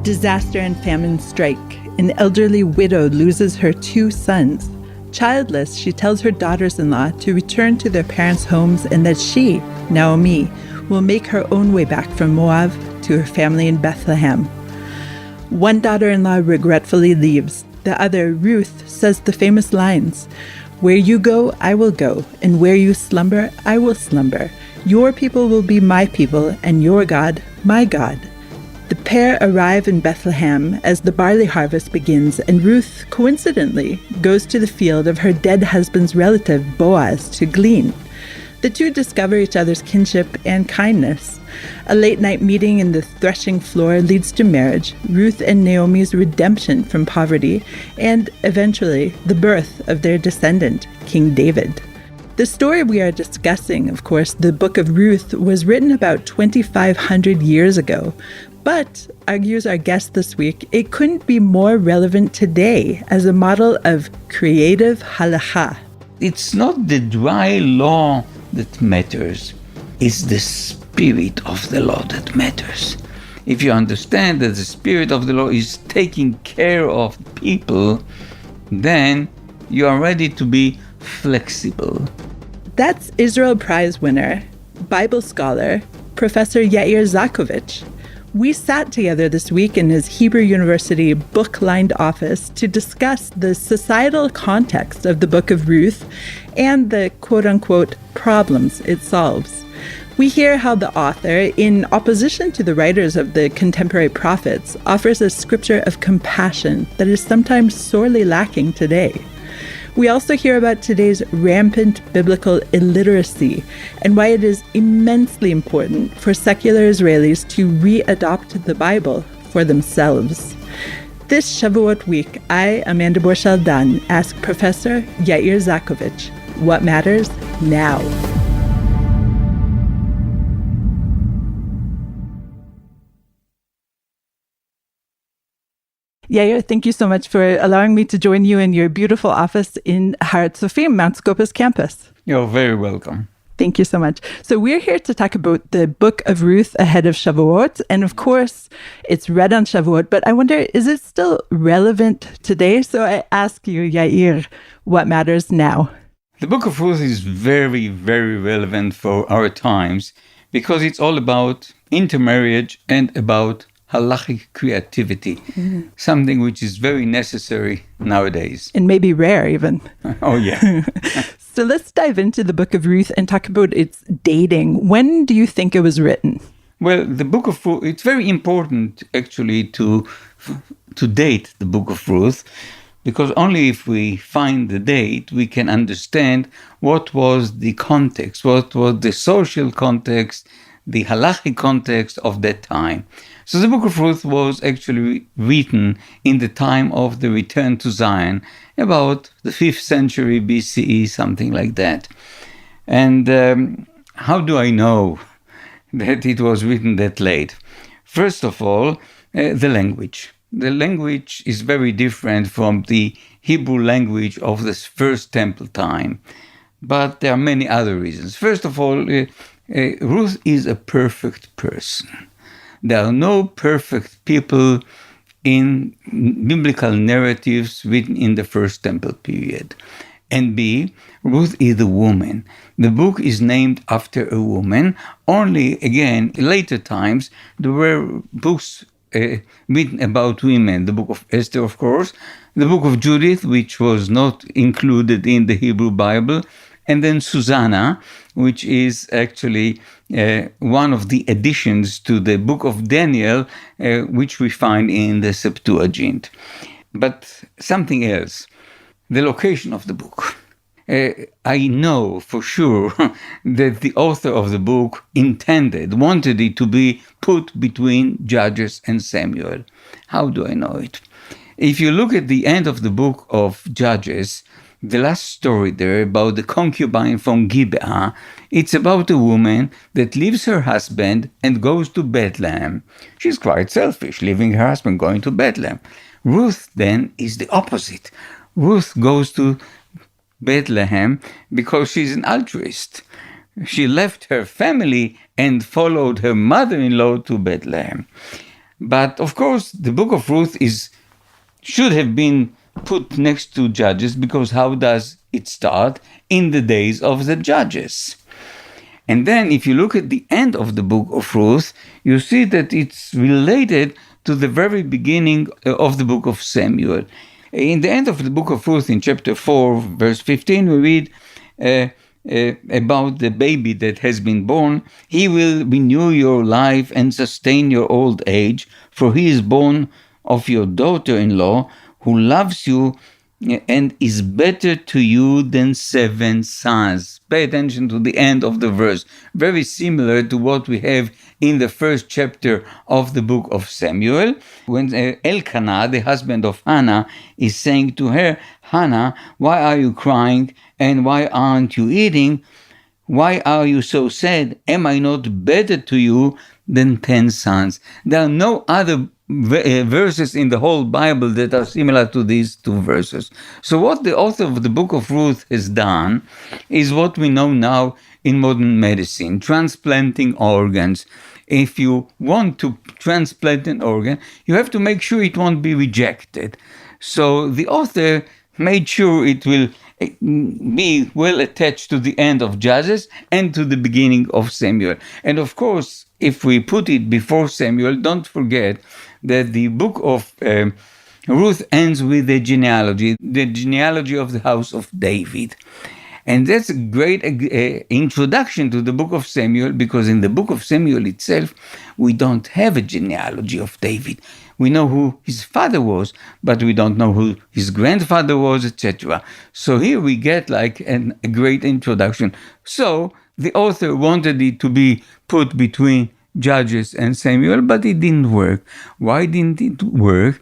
Disaster and famine strike. An elderly widow loses her 2 sons. Childless, she tells her daughters-in-law to return to their parents' homes and that she, Naomi, will make her own way back from Moab to her family in Bethlehem. One daughter-in-law regretfully leaves. The other, Ruth, says the famous lines, "Where you go, I will go, and where you slumber, I will slumber. Your people will be my people, and your God, my God." The pair arrive in Bethlehem as the barley harvest begins, and Ruth, coincidentally, goes to the field of her dead husband's relative, Boaz, to glean. The two discover each other's kinship and kindness. A late-night meeting in the threshing floor leads to marriage, Ruth and Naomi's redemption from poverty, and, eventually, the birth of their descendant, King David. The story we are discussing, of course, the Book of Ruth, was written about 2,500 years ago. But, argues our guest this week, it couldn't be more relevant today as a model of creative halacha. It's not the dry law that matters, it's the spirit of the law that matters. If you understand that the spirit of the law is taking care of people, then you are ready to be flexible. That's Israel Prize winner, Bible scholar, Professor Yair Zakovitch. We sat together this week in his Hebrew University book-lined office to discuss the societal context of the Book of Ruth and the quote-unquote problems it solves. We hear how the author, in opposition to the writers of the contemporary prophets, offers a scripture of compassion that is sometimes sorely lacking today. We also hear about today's rampant biblical illiteracy and why it is immensely important for secular Israelis to re-adopt the Bible for themselves. This Shavuot week, I, Amanda Borshel-Dan, ask Professor Yair Zakovitch, what matters now? Yair, thank you so much for allowing me to join you in your beautiful office in Har Tzofim, Mount Scopus campus. You're very welcome. Thank you so much. So we're here to talk about the Book of Ruth ahead of Shavuot. And of course, it's read on Shavuot, but I wonder, is it still relevant today? So I ask you, Yair, what matters now? The Book of Ruth is very, very relevant for our times because it's all about intermarriage and about halachic creativity, something which is very necessary nowadays. And maybe rare even. Oh, yeah. So let's dive into the Book of Ruth and talk about its dating. When do you think it was written? Well, the Book of Ruth, it's very important actually to date the Book of Ruth, because only if we find the date, we can understand what was the context, what was the social context, the halachic context of that time. So the Book of Ruth was actually written in the time of the return to Zion, about the 5th century BCE, something like that. And how do I know that it was written that late? First of all, the language. The language is very different from the Hebrew language of the First Temple time. But there are many other reasons. First of all, Ruth is a perfect person. There are no perfect people in biblical narratives written in the First Temple period. And B, Ruth is a woman. The book is named after a woman. Only, again, in later times, there were books written about women. The Book of Esther, of course, the Book of Judith, which was not included in the Hebrew Bible, and then Susanna, which is actually one of the additions to the Book of Daniel, which we find in the Septuagint. But something else, the location of the book. I know for sure that the author of the book wanted it to be put between Judges and Samuel. How do I know it? If you look at the end of the book of Judges, the last story there about the concubine from Gibeah, it's about a woman that leaves her husband and goes to Bethlehem. She's quite selfish, leaving her husband, going to Bethlehem. Ruth then is the opposite. Ruth goes to Bethlehem because she's an altruist. She left her family and followed her mother-in-law to Bethlehem. But of course, the book of Ruth should have been put next to Judges, because how does it start? In the days of the Judges. And then if you look at the end of the book of Ruth, you see that it's related to the very beginning of the book of Samuel. In the end of the book of Ruth, in chapter 4, verse 15, we read about the baby that has been born. He will renew your life and sustain your old age, for he is born of your daughter-in-law, who loves you and is better to you than 7 sons. Pay attention to the end of the verse. Very similar to what we have in the first chapter of the book of Samuel, when Elkanah, the husband of Hannah, is saying to her, Hannah, why are you crying and why aren't you eating? Why are you so sad? Am I not better to you than 10 sons? There are no other verses in the whole Bible that are similar to these two verses. So what the author of the book of Ruth has done is what we know now in modern medicine, transplanting organs. If you want to transplant an organ, you have to make sure it won't be rejected. So the author made sure it will be well attached to the end of Judges and to the beginning of Samuel. And of course, if we put it before Samuel, don't forget that the book of Ruth ends with the genealogy of the house of David. And that's a great introduction to the book of Samuel, because in the book of Samuel itself, we don't have a genealogy of David. We know who his father was, but we don't know who his grandfather was, etc. So here we get like a great introduction. So the author wanted it to be put between Judges and Samuel, but it didn't work. Why didn't it work?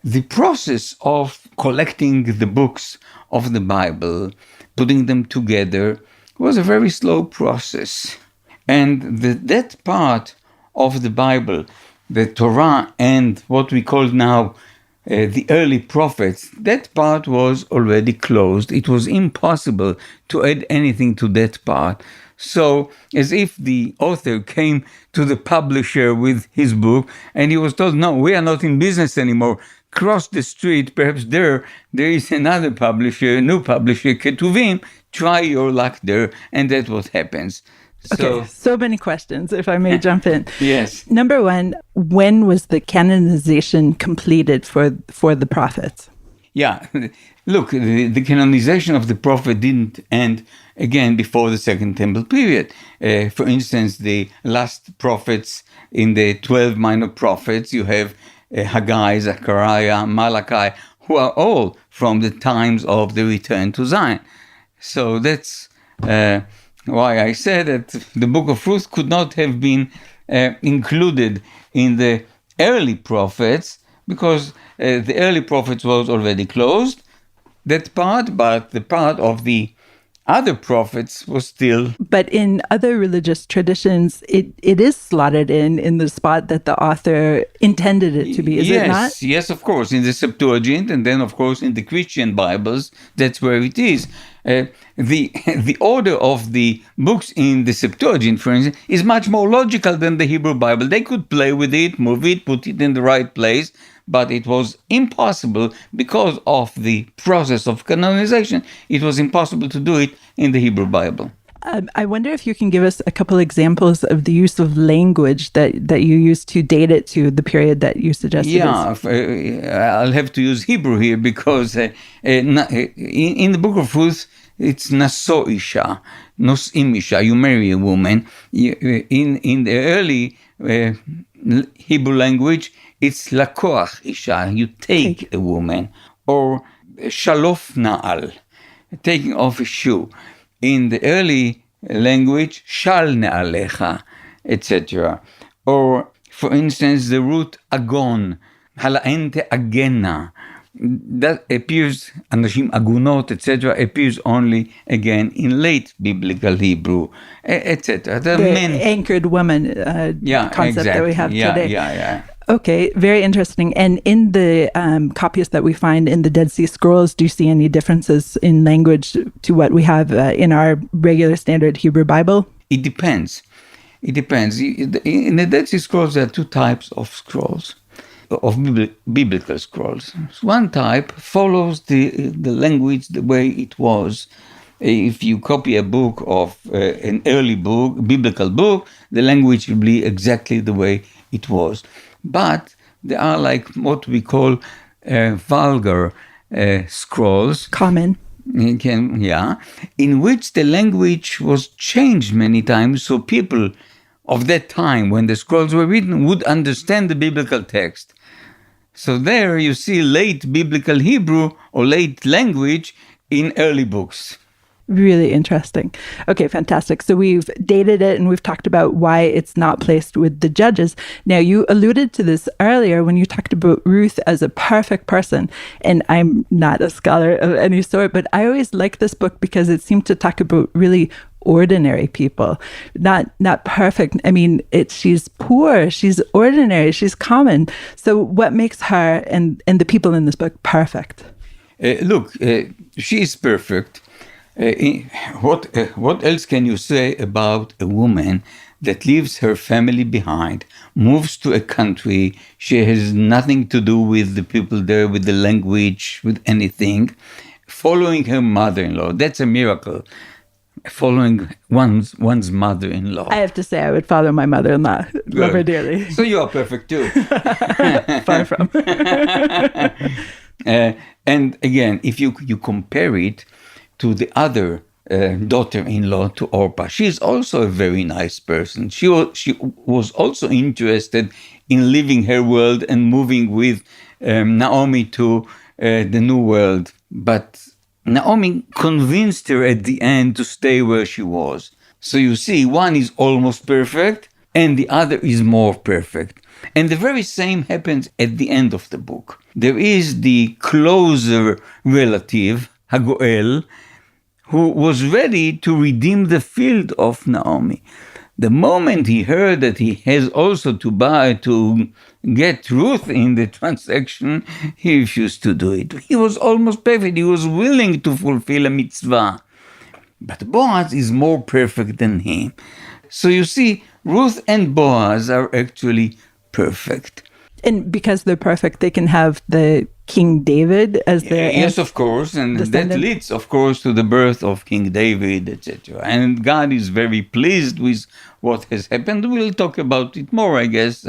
The process of collecting the books of the Bible, putting them together, was a very slow process. And that part of the Bible, the Torah and what we call now the early prophets, that part was already closed. It was impossible to add anything to that part. So, as if the author came to the publisher with his book and he was told, no, we are not in business anymore. Cross the street, perhaps there is another publisher, a new publisher, Ketuvim, try your luck there. And that's what happens. So many questions, if I may jump in. Yes. Number one, when was the canonization completed for the prophets? Yeah, look, the canonization of the prophet didn't end again before the Second Temple period. For instance, the last prophets in the 12 minor prophets, you have Haggai, Zechariah, Malachi, who are all from the times of the return to Zion. So that's why I said that the book of Ruth could not have been included in the early prophets, because the early prophets was already closed, that part, but the part of the other prophets was still. But in other religious traditions, it is slotted in the spot that the author intended it to be, is it not? Yes, of course, in the Septuagint, and then of course in the Christian Bibles, that's where it is. The order of the books in the Septuagint, for instance, is much more logical than the Hebrew Bible. They could play with it, move it, put it in the right place, but it was impossible because of the process of canonization. It was impossible to do it in the Hebrew Bible. I wonder if you can give us a couple examples of the use of language that you used to date it to the period that you suggested. Yeah, I'll have to use Hebrew here because in the book of Ruth, it's naso isha, nosim isha, you marry a woman. In the early Hebrew language, it's lakoach isha, you take a woman. Or shalof na'al, taking off a shoe. In the early language, shal ne'alecha, etc. Or, for instance, the root agon, hala'ente agena, that appears, anashim agunot, etc., appears only again in late biblical Hebrew, etc. The anchored woman concept that we have today. Yeah. Okay, very interesting. And in the copies that we find in the Dead Sea Scrolls, do you see any differences in language to what we have in our regular standard Hebrew Bible? It depends. It depends. In the Dead Sea Scrolls, there are two types of scrolls, of biblical scrolls. One type follows the language the way it was. If you copy a book of an early book, biblical book, the language will be exactly the way it was. But there are like what we call vulgar scrolls. Common. In which the language was changed many times, so people of that time when the scrolls were written would understand the biblical text. So there you see late biblical Hebrew or late language in early books. Really interesting. Okay, fantastic. So we've dated it and we've talked about why it's not placed with the judges. Now, you alluded to this earlier when you talked about Ruth as a perfect person. And I'm not a scholar of any sort, but I always like this book because it seemed to talk about really ordinary people, not perfect. I mean, she's poor, she's ordinary, she's common. So what makes her and the people in this book perfect? She is perfect. What else can you say about a woman that leaves her family behind, moves to a country, she has nothing to do with the people there, with the language, with anything, following her mother-in-law? That's a miracle. Following one's mother-in-law. I have to say I would follow my mother-in-law. Love her dearly. So you are perfect too. Far from. And again, if you compare it to the other daughter-in-law, to Orpah, she is also a very nice person. She was also interested in leaving her world and moving with Naomi to the new world. But Naomi convinced her at the end to stay where she was. So you see, one is almost perfect and the other is more perfect. And the very same happens at the end of the book. There is the closer relative, Hagoel, who was ready to redeem the field of Naomi. The moment he heard that he has also to get Ruth in the transaction, he refused to do it. He was almost perfect. He was willing to fulfill a mitzvah. But Boaz is more perfect than him. So you see, Ruth and Boaz are actually perfect. And because they're perfect, they can have the King David as their yes, of course, and descendant. That leads, of course, to the birth of King David, etc. And God is very pleased with what has happened. We'll talk about it more, I guess,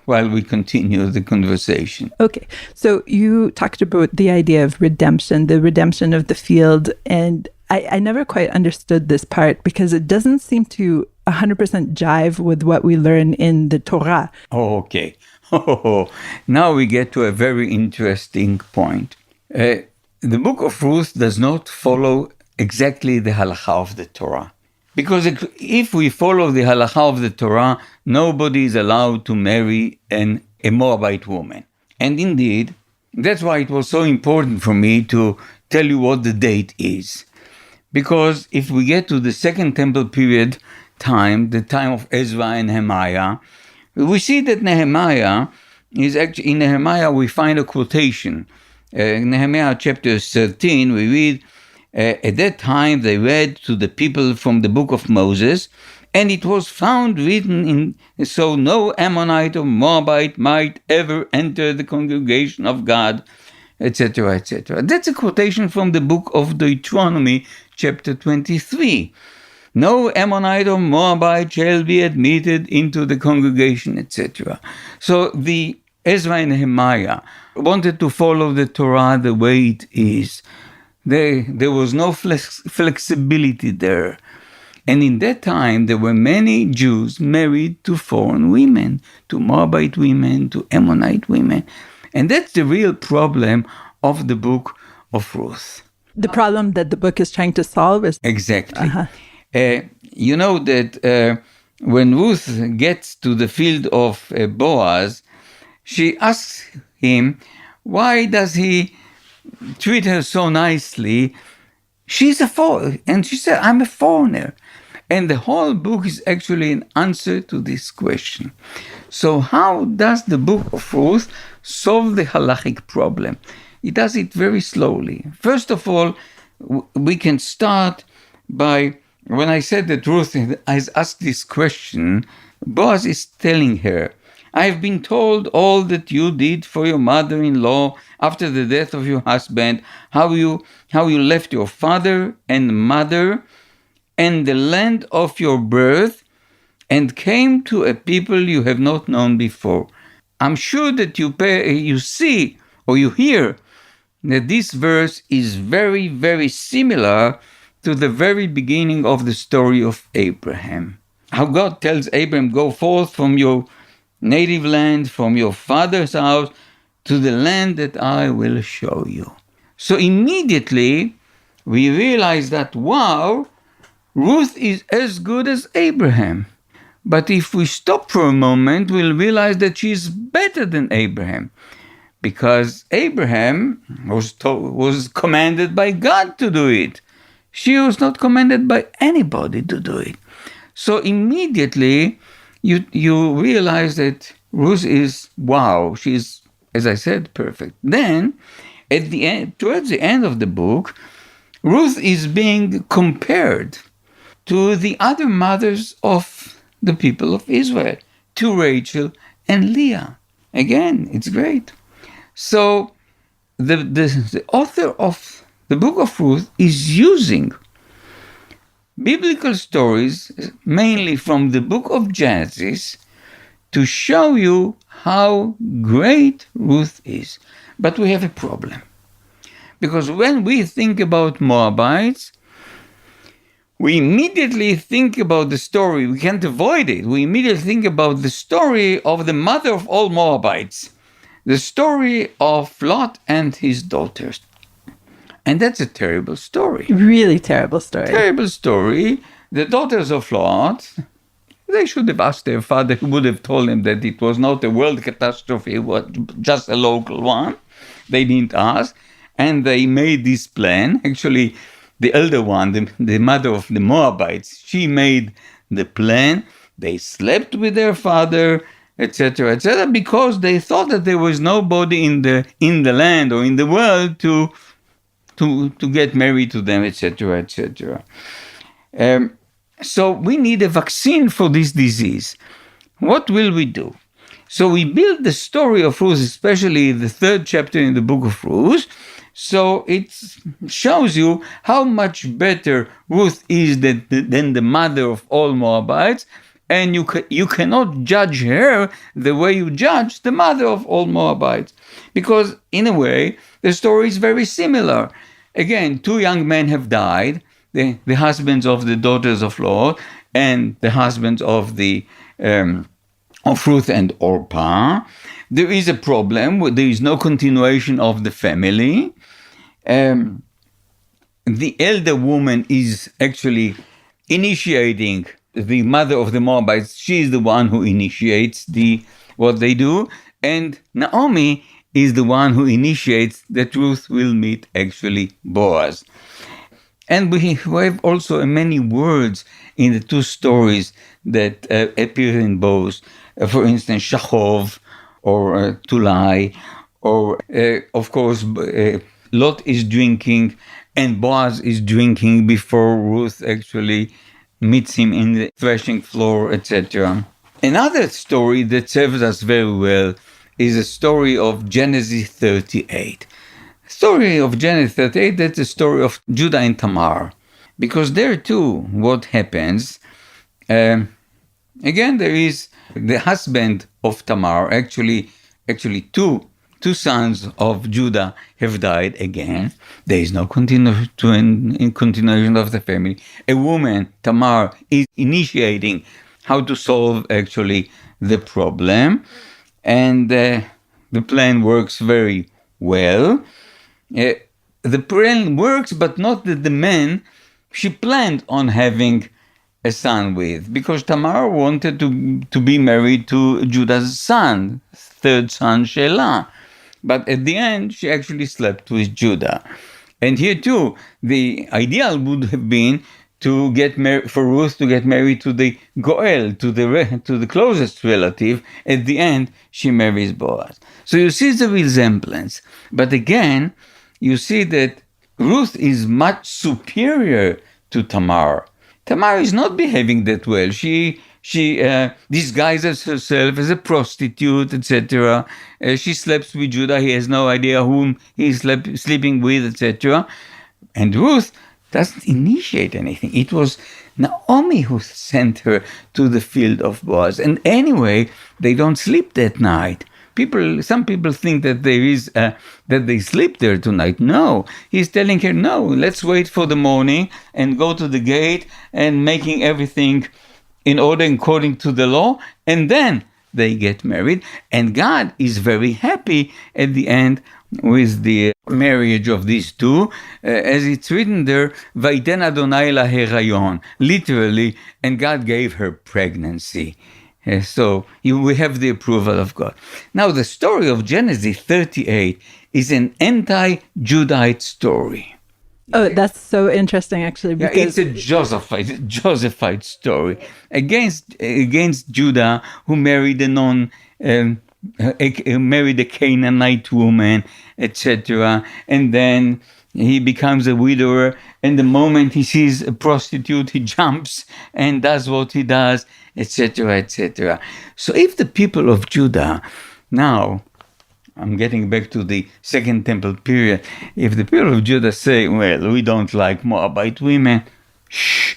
while we continue the conversation. Okay, so you talked about the idea of redemption, the redemption of the field, and I never quite understood this part because it doesn't seem to 100% jive with what we learn in the Torah. Oh, okay. Now we get to a very interesting point. The Book of Ruth does not follow exactly the halacha of the Torah. Because if we follow the halacha of the Torah, nobody is allowed to marry a Moabite woman. And indeed, that's why it was so important for me to tell you what the date is. Because if we get to the Second Temple period time, the time of Ezra and Nehemiah, we see that Nehemiah is actually, in Nehemiah we find a quotation. Nehemiah chapter 13, we read, at that time they read to the people from the book of Moses, and it was found written in, so no Ammonite or Moabite might ever enter the congregation of God, etc., etc. That's a quotation from the book of Deuteronomy, chapter 23. No Ammonite or Moabite shall be admitted into the congregation, etc. So the Ezra and Nehemiah wanted to follow the Torah the way it is. There was no flexibility there. And in that time, there were many Jews married to foreign women, to Moabite women, to Ammonite women. And that's the real problem of the book of Ruth. The problem that the book is trying to solve is... Exactly. You know that when Ruth gets to the field of Boaz, she asks him, why does he treat her so nicely? She's a foreigner. And she said, I'm a foreigner. And the whole book is actually an answer to this question. So how does the book of Ruth solve the halachic problem? It does it very slowly. First of all, we can start by when I said that Ruth has asked this question, Boaz is telling her, I have been told all that you did for your mother-in-law after the death of your husband, how you left your father and mother and the land of your birth and came to a people you have not known before. I'm sure that you see or you hear that this verse is very, very similar to the very beginning of the story of Abraham. How God tells Abraham, go forth from your native land, from your father's house, to the land that I will show you. So immediately we realize that, wow, Ruth is as good as Abraham. But if we stop for a moment, we'll realize that she's better than Abraham. Because Abraham was commanded by God to do it. She was not commanded by anybody to do it. So immediately you realize that Ruth is, wow, she's, as I said, perfect. Then, at the end, towards the end of the book, Ruth is being compared to the other mothers of the people of Israel, to Rachel and Leah. Again, it's great. So the author of the Book of Ruth is using biblical stories, mainly from the book of Genesis, to show you how great Ruth is. But we have a problem. Because when we think about Moabites, we immediately think about the story. We can't avoid it. We immediately think about the story of the mother of all Moabites, the story of Lot and his daughters. And that's a terrible story. Really terrible story. Terrible story. The daughters of Lot, they should have asked their father, who would have told them that it was not a world catastrophe, it was just a local one. They didn't ask. And they made this plan. Actually, the elder one, the mother of the Moabites, she made the plan. They slept with their father, etc., because they thought that there was nobody in the land or in the world to get married to them, etc., etc. So we need a vaccine for this disease. What will we do? So we build the story of Ruth, especially the 3rd chapter in the Book of Ruth. So it shows you how much better Ruth is than the mother of all Moabites, and you cannot judge her the way you judge the mother of all Moabites, because in a way the story is very similar. Again, 2 young men have died, the husbands of the daughters of Lot and the husbands of of Ruth and Orpah. There is a problem. There is no continuation of the family. The elder woman is actually initiating, the mother of the Moabites. She is the one who initiates what they do. And Naomi is the one who initiates that Ruth will meet actually Boaz. And we have also many words in the 2 stories that appear in both. For instance, shachov, or to lie, or of course, Lot is drinking and Boaz is drinking before Ruth actually meets him in the threshing floor, etc. Another story that serves us very well is a story of Genesis 38. Story of Genesis 38, that's the story of Judah and Tamar. Because there too, what happens, again, there is the husband of Tamar, actually two sons of Judah have died again. There is no continuation of the family. A woman, Tamar, is initiating how to solve actually the problem. And the plan works very well. The plan works, but not that the man she planned on having a son with, because Tamar wanted to be married to Judah's son, 3rd son, Shelah. But at the end, she actually slept with Judah. And here too, the ideal would have been to get married, for Ruth to get married to the Goel, to the closest relative. At the end, she marries Boaz. So you see the resemblance. But again, you see that Ruth is much superior to Tamar. Tamar is not behaving that well. She disguises herself as a prostitute, etc. She sleeps with Judah. He has no idea whom he's sleeping with, etc. And Ruth doesn't initiate anything. It was Naomi who sent her to the field of Boaz. And anyway, they don't sleep that night. Some people think that that they sleep there tonight. No, he's telling her, no, let's wait for the morning and go to the gate and making everything in order according to the law, and then they get married. And God is very happy at the end with the marriage of these two, as it's written there, Vaiten Adonai la herayon, literally, and God gave her pregnancy. So we have the approval of God. Now, the story of Genesis 38 is an anti-Judite story. Oh, that's so interesting, actually. Because it's a Josephite story against Judah, who married married a Canaanite woman, etc. And then he becomes a widower, and the moment he sees a prostitute, he jumps and does what he does, etc., etc. So if the people of Judah, now, I'm getting back to the Second Temple period, if the people of Judah say, well, we don't like Moabite women, shh,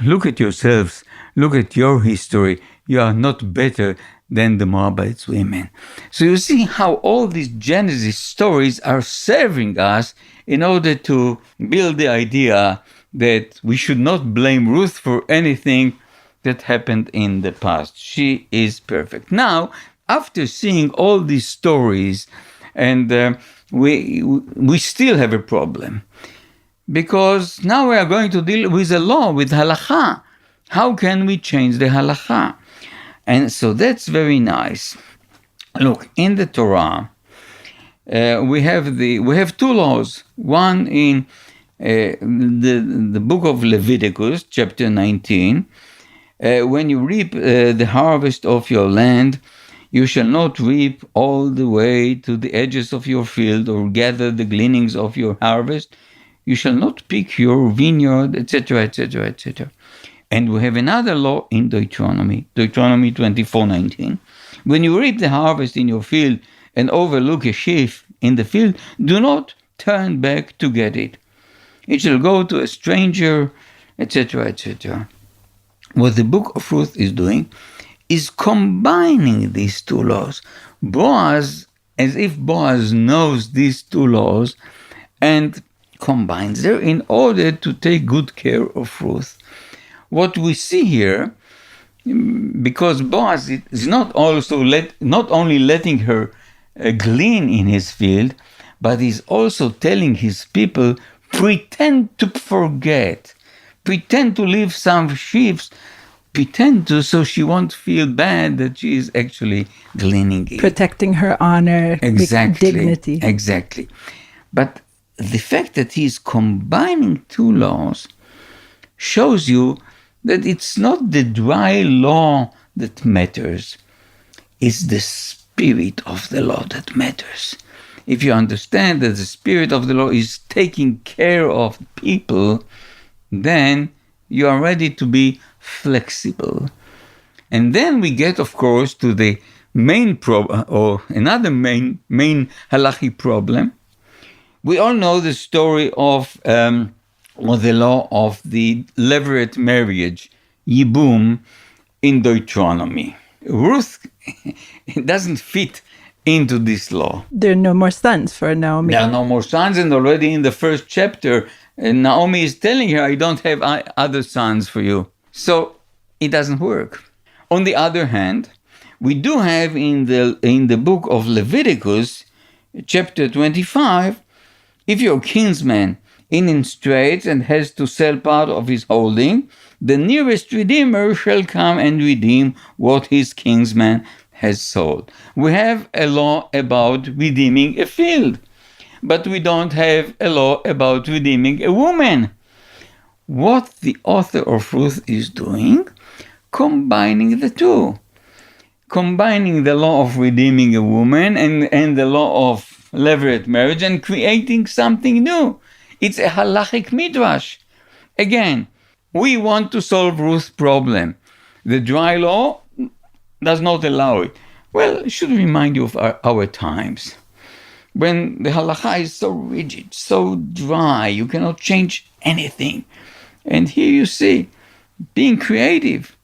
look at yourselves, look at your history, you are not better than the Moabite women. So you see how all these Genesis stories are serving us in order to build the idea that we should not blame Ruth for anything that happened in the past. She is perfect. Now, after seeing all these stories, and we still have a problem, because now we are going to deal with a law, with halacha. How can we change the halacha? And so that's very nice. Look, in the Torah, we have two laws. One in the book of Leviticus, chapter 19. When you reap the harvest of your land, you shall not reap all the way to the edges of your field, or gather the gleanings of your harvest. You shall not pick your vineyard, etc., etc., etc. And we have another law in Deuteronomy 24:19. When you reap the harvest in your field and overlook a sheaf in the field, do not turn back to get it. It shall go to a stranger, etc., etc. What the Book of Ruth is doing is combining these two laws. Boaz, as if Boaz knows these two laws, and combines them in order to take good care of Ruth. What we see here, because Boaz is not only letting her glean in his field, but he's also telling his people, pretend to forget, pretend to leave some sheaves, pretend to, so she won't feel bad that she is actually gleaning it. Protecting her honor, dignity. Exactly. But the fact that he's combining two laws shows you that it's not the dry law that matters. It's the spirit of the law that matters. If you understand that the spirit of the law is taking care of people, then you are ready to be flexible. And then we get, of course, to the main problem, or another main halachic problem. We all know the story of the law of the levirate marriage, Yibum, in Deuteronomy. Ruth doesn't fit into this law. There are no more sons for Naomi. There are no more sons, and already in the first chapter, Naomi is telling her, I don't have other sons for you. So it doesn't work. On the other hand, we do have in the book of Leviticus, chapter 25, if your kinsman is in straits and has to sell part of his holding, the nearest redeemer shall come and redeem what his kinsman has sold. We have a law about redeeming a field, but we don't have a law about redeeming a woman. What the author of Ruth is doing, combining the two. Combining the law of redeeming a woman and the law of levirate marriage, and creating something new. It's a halachic midrash. Again, We want to solve Ruth's problem. The dry law does not allow it. Well, it should remind you of our times, when the halacha is so rigid, so dry, you cannot change anything. And here you see, being creative,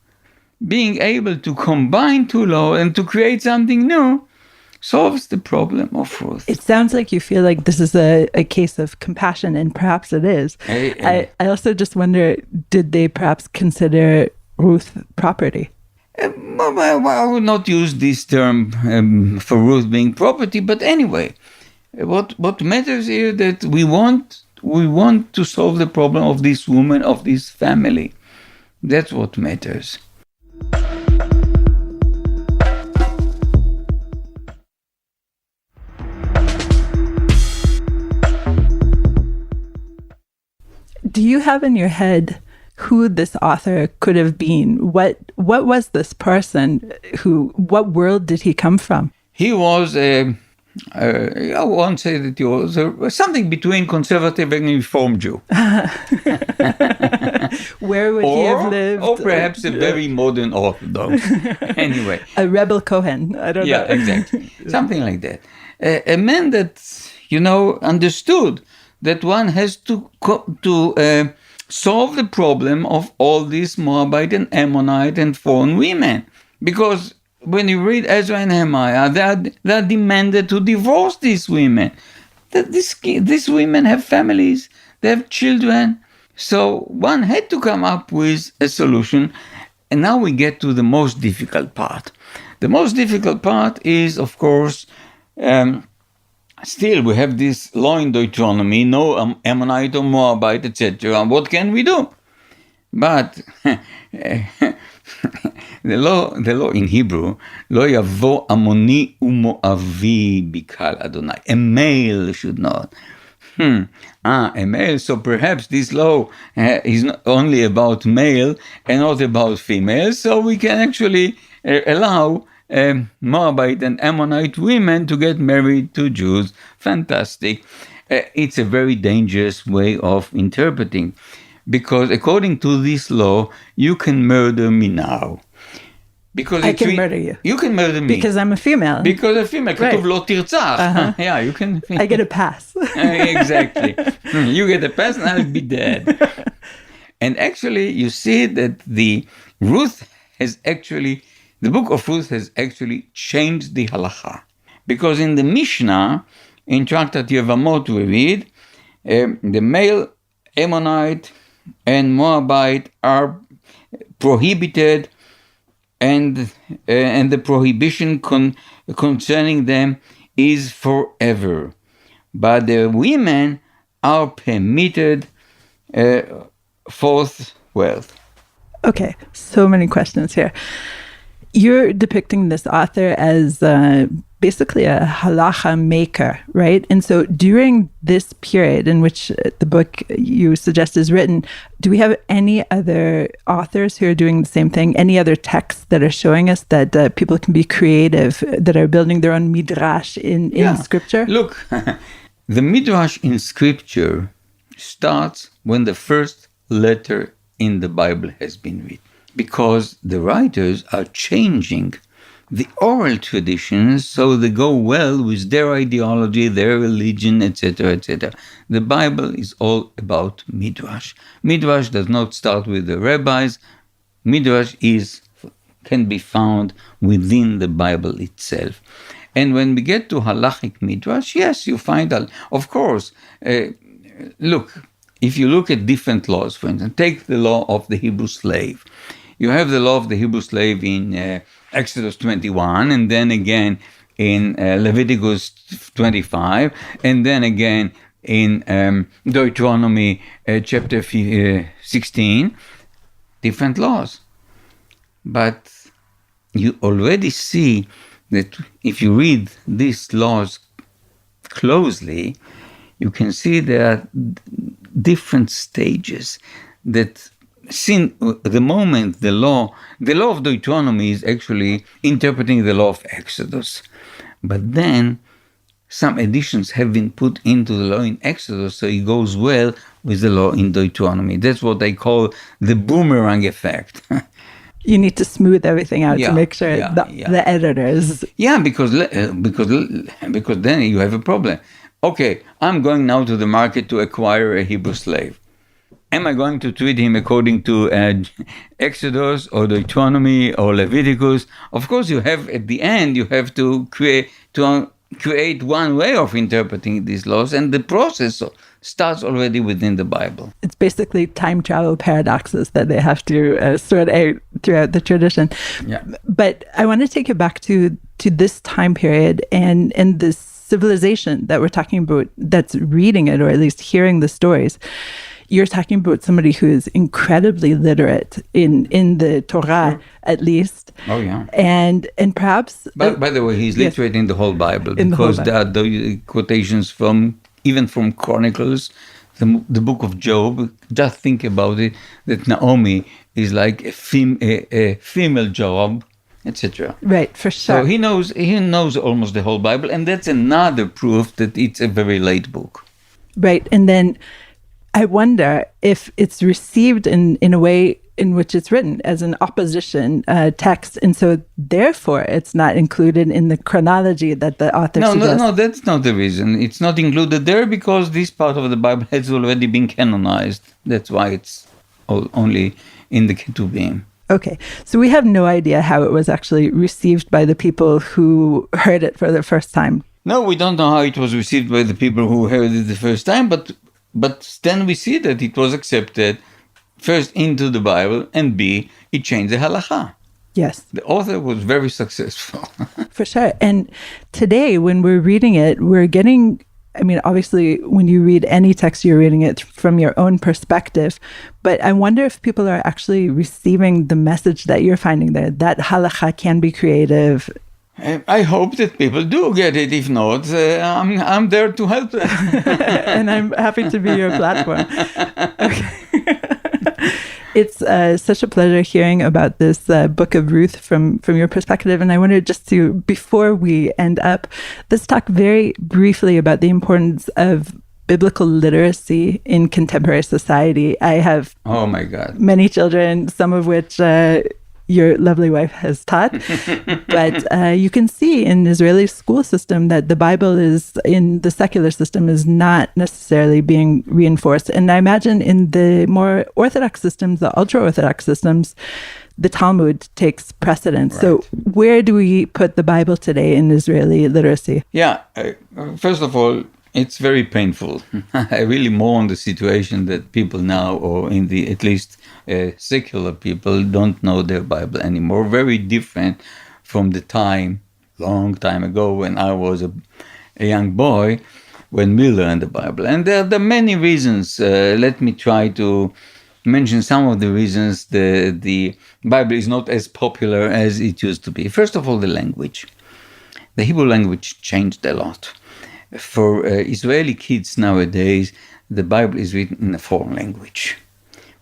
being able to combine two laws and to create something new, solves the problem of Ruth. It sounds like you feel like this is a case of compassion, and perhaps it is. I also just wonder, did they perhaps consider Ruth property? I would not use this term for Ruth being property, but anyway, what matters here that we want to solve the problem of this woman, of this family. That's what matters. Do you have in your head who this author could have been? What was this person? What world did he come from? He was I won't say that he was something between conservative and reform Jew. Where would he have lived? Or perhaps a very modern Orthodox. Anyway. A rebel Cohen. I don't know. Yeah, exactly. Something like that. A man that, understood that one has to solve the problem of all these Moabite and Ammonite and foreign women. Because when you read Ezra and Nehemiah, they are demanded to divorce these women. These women have families, they have children. So one had to come up with a solution. And now we get to the most difficult part. The most difficult part is, of course, still we have this law in Deuteronomy, no Ammonite or Moabite, etc. What can we do? But the law in Hebrew, lo yavo Ammoni uMoavi bikal Adonai. A male should not. A male. So perhaps this law is not only about male and not about female. So we can actually allow Moabite and Ammonite women to get married to Jews. Fantastic. It's a very dangerous way of interpreting. Because according to this law, you can murder me now. Because I can murder you. You can murder me. Because I'm a female. Because a female. Right. כתוב לא תרצח. Yeah, you can. I get a pass. Exactly. You get a pass and I'll be dead. And actually, you see that the Book of Ruth has actually changed the halacha. Because in the Mishnah, in Tractate Yevamot, we read, the male Ammonite and Moabite are prohibited, and the prohibition concerning them is forever. But the women are permitted forthwith. Okay, so many questions here. You're depicting this author as basically a halacha maker, right? And so during this period in which the book you suggest is written, do we have any other authors who are doing the same thing? Any other texts that are showing us that people can be creative, that are building their own midrash in scripture? Look, the midrash in scripture starts when the first letter in the Bible has been written. Because the writers are changing the oral traditions so they go well with their ideology, their religion, etc., etc. The Bible is all about midrash. Midrash does not start with the rabbis. Midrash can be found within the Bible itself. And when we get to halachic midrash, yes, you find, of course, look, if you look at different laws, for instance, take the law of the Hebrew slave. You have the law of the Hebrew slave in Exodus 21, and then again in Leviticus 25, and then again in Deuteronomy chapter 16. Different laws. But you already see that if you read these laws closely, you can see there are different stages that since the moment the law of Deuteronomy is actually interpreting the law of Exodus. But then some additions have been put into the law in Exodus, so it goes well with the law in Deuteronomy. That's what they call the boomerang effect. You need to smooth everything out to make sure the editors. Yeah, because then you have a problem. Okay, I'm going now to the market to acquire a Hebrew slave. Am I going to treat him according to Exodus or Deuteronomy or Leviticus? Of course, at the end, you have to create one way of interpreting these laws, and the process starts already within the Bible. It's basically time travel paradoxes that they have to sort out throughout the tradition. Yeah. But I want to take it back to this time period and this civilization that we're talking about that's reading it, or at least hearing the stories. You're talking about somebody who is incredibly literate in the Torah, at least. Oh, yeah. And perhaps... By the way, he's literate in the whole Bible, because there are the quotations even from Chronicles, the book of Job. Just think about it, that Naomi is like a female Job, etc. Right, for sure. So he knows almost the whole Bible, and that's another proof that it's a very late book. Right, and then I wonder if it's received in a way in which it's written as an opposition text, and so therefore it's not included in the chronology that the author suggests. No, that's not the reason. It's not included there because this part of the Bible has already been canonized. That's why it's only in the Ketuvim. Okay, so we have no idea how it was actually received by the people who heard it for the first time. No, we don't know how it was received by the people who heard it the first time, but then we see that it was accepted first into the Bible, and B, it changed the halacha. Yes. The author was very successful. For sure. And today, when we're reading it, we're getting, obviously, when you read any text, you're reading it from your own perspective. But I wonder if people are actually receiving the message that you're finding there, that halacha can be creative. I hope that people do get it. If not, I'm there to help them. And I'm happy to be your platform. Okay. It's such a pleasure hearing about this Book of Ruth from your perspective. And I wanted just to, before we end up, let's talk very briefly about the importance of biblical literacy in contemporary society. I have many children, some of which your lovely wife has taught. But you can see in Israeli school system that the Bible in the secular system is not necessarily being reinforced. And I imagine in the more Orthodox systems, the ultra-Orthodox systems, the Talmud takes precedence. Right. So where do we put the Bible today in Israeli literacy? Yeah, first of all, it's very painful. I really mourn the situation that people now, or at least secular people, don't know their Bible anymore. Very different from the long time ago, when I was a young boy, when we learned the Bible. And there are many reasons. Let me try to mention some of the reasons the Bible is not as popular as it used to be. First of all, the language. The Hebrew language changed a lot. For Israeli kids nowadays, the Bible is written in a foreign language.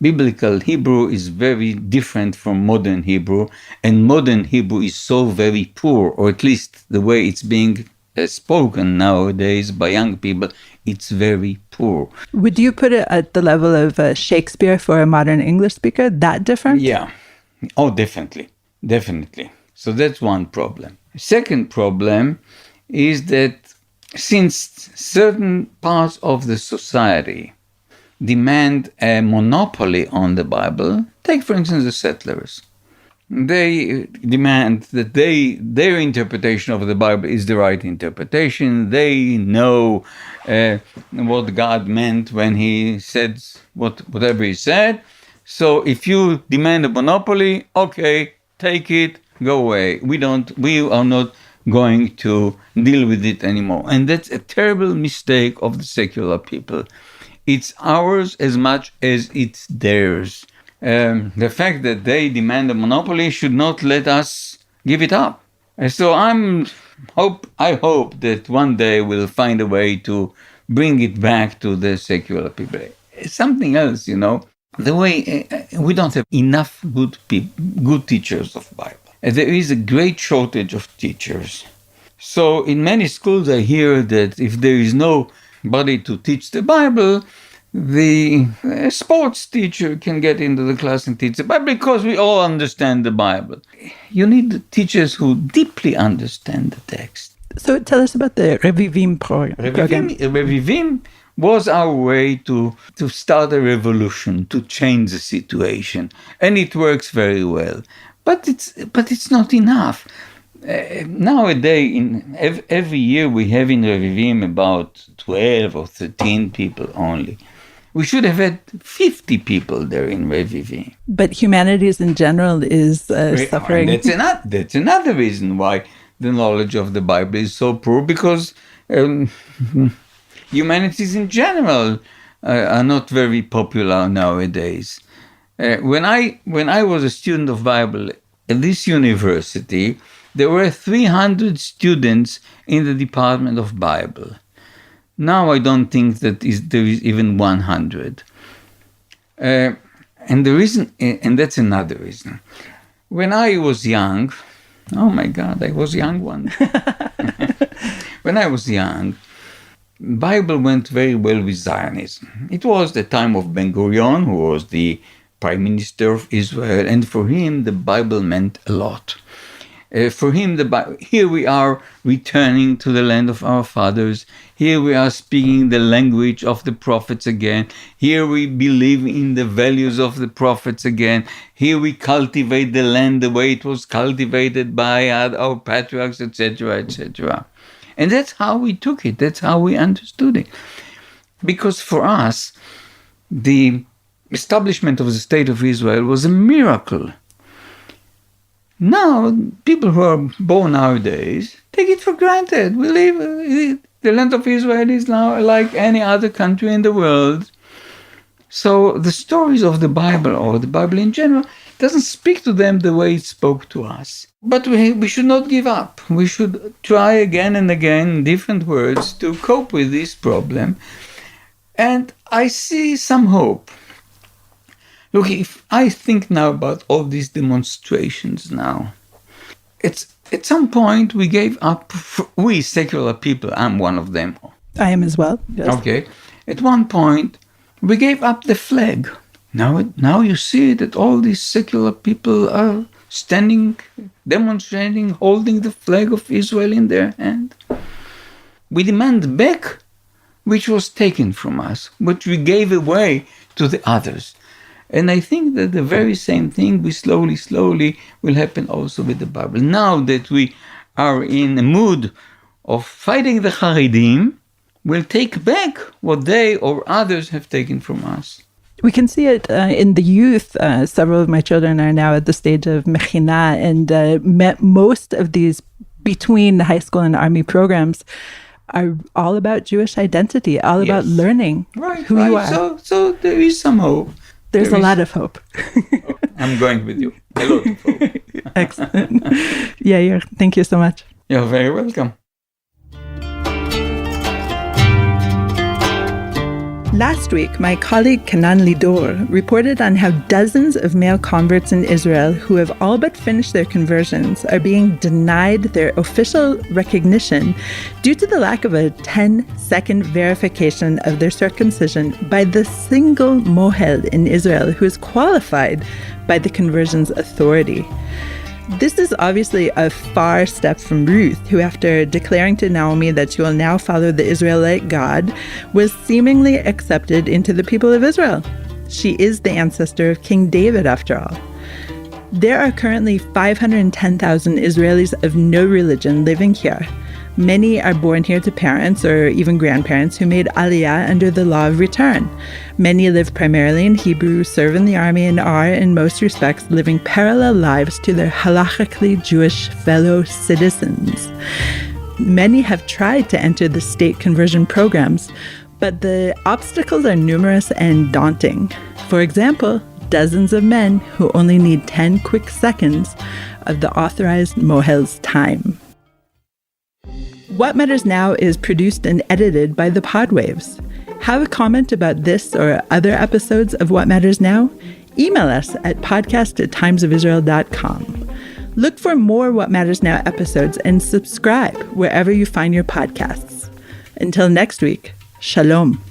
Biblical Hebrew is very different from modern Hebrew, and modern Hebrew is so very poor, or at least the way it's being spoken nowadays by young people, it's very poor. Would you put it at the level of Shakespeare for a modern English speaker? That different? Yeah. Oh, definitely. So that's one problem. Second problem is that since certain parts of the society demand a monopoly on the Bible, take for instance the settlers. They demand that their interpretation of the Bible is the right interpretation. They know what God meant when He said whatever He said. So if you demand a monopoly, okay, take it, go away. We are not going to deal with it anymore. And that's a terrible mistake of the secular people. It's ours as much as it's theirs. The fact that they demand a monopoly should not let us give it up. So I hope that one day we'll find a way to bring it back to the secular people. Something else, the way we don't have enough good teachers of Bible. There is a great shortage of teachers. So in many schools, I hear that if there is nobody to teach the Bible, the sports teacher can get into the class and teach the Bible because we all understand the Bible. You need teachers who deeply understand the text. So tell us about the Revivim program. Revivim was our way to start a revolution, to change the situation. And it works very well. But it's not enough. Nowadays, every year we have in Revivim about 12 or 13 people only. We should have had 50 people there in Revivim. But humanities in general is suffering. That's another reason why the knowledge of the Bible is so poor, because humanities in general are not very popular nowadays. When I was a student of Bible at this university, there were 300 students in the Department of Bible. Now I don't think that there is even 100. And the reason, and that's another reason. When I was young, oh my God, I was young once. When I was young, Bible went very well with Zionism. It was the time of Ben-Gurion, who was the Prime Minister of Israel, and for him the Bible meant a lot. For him, here we are returning to the land of our fathers. Here we are speaking the language of the prophets again. Here we believe in the values of the prophets again. Here we cultivate the land the way it was cultivated by our patriarchs, etc., etc. And that's how we took it. That's how we understood it. Because for us, the establishment of the State of Israel was a miracle. Now, people who are born nowadays take it for granted. We live, the land of Israel is now like any other country in the world. So the stories of the Bible, or the Bible in general, doesn't speak to them the way it spoke to us. But we should not give up. We should try again and again in different words to cope with this problem. And I see some hope. Look, if I think now about all these demonstrations now, at some point we gave up, we secular people, I'm one of them. I am as well. Yes. Okay. At one point, we gave up the flag. Now you see that all these secular people are standing, demonstrating, holding the flag of Israel in their hand. We demand back which was taken from us, which we gave away to the others. And I think that the very same thing, we slowly will happen also with the Bible. Now that we are in a mood of fighting the Haredim, we'll take back what they or others have taken from us. We can see it in the youth. Several of my children are now at the stage of mechina, and most of these between the high school and army programs are all about Jewish identity, all about learning who you are. So there is some hope. There's a lot of hope. I'm going with you. A lot of hope. Excellent. Yair, thank you so much. You're very welcome. Last week, my colleague Kanan Lidor reported on how dozens of male converts in Israel who have all but finished their conversions are being denied their official recognition due to the lack of a 10-second verification of their circumcision by the single mohel in Israel who is qualified by the conversions authority. This is obviously a far step from Ruth, who, after declaring to Naomi that she will now follow the Israelite God, was seemingly accepted into the people of Israel. She is the ancestor of King David, after all. There are currently 510,000 Israelis of no religion living here. Many are born here to parents or even grandparents who made aliyah under the law of return. Many live primarily in Hebrew, serve in the army, and are, in most respects, living parallel lives to their halachically Jewish fellow citizens. Many have tried to enter the state conversion programs, but the obstacles are numerous and daunting. For example, dozens of men who only need 10 quick seconds of the authorized mohel's time. What Matters Now is produced and edited by the Podwaves. Have a comment about this or other episodes of What Matters Now? Email us at podcast@timesofisrael.com. Look for more What Matters Now episodes and subscribe wherever you find your podcasts. Until next week, Shalom.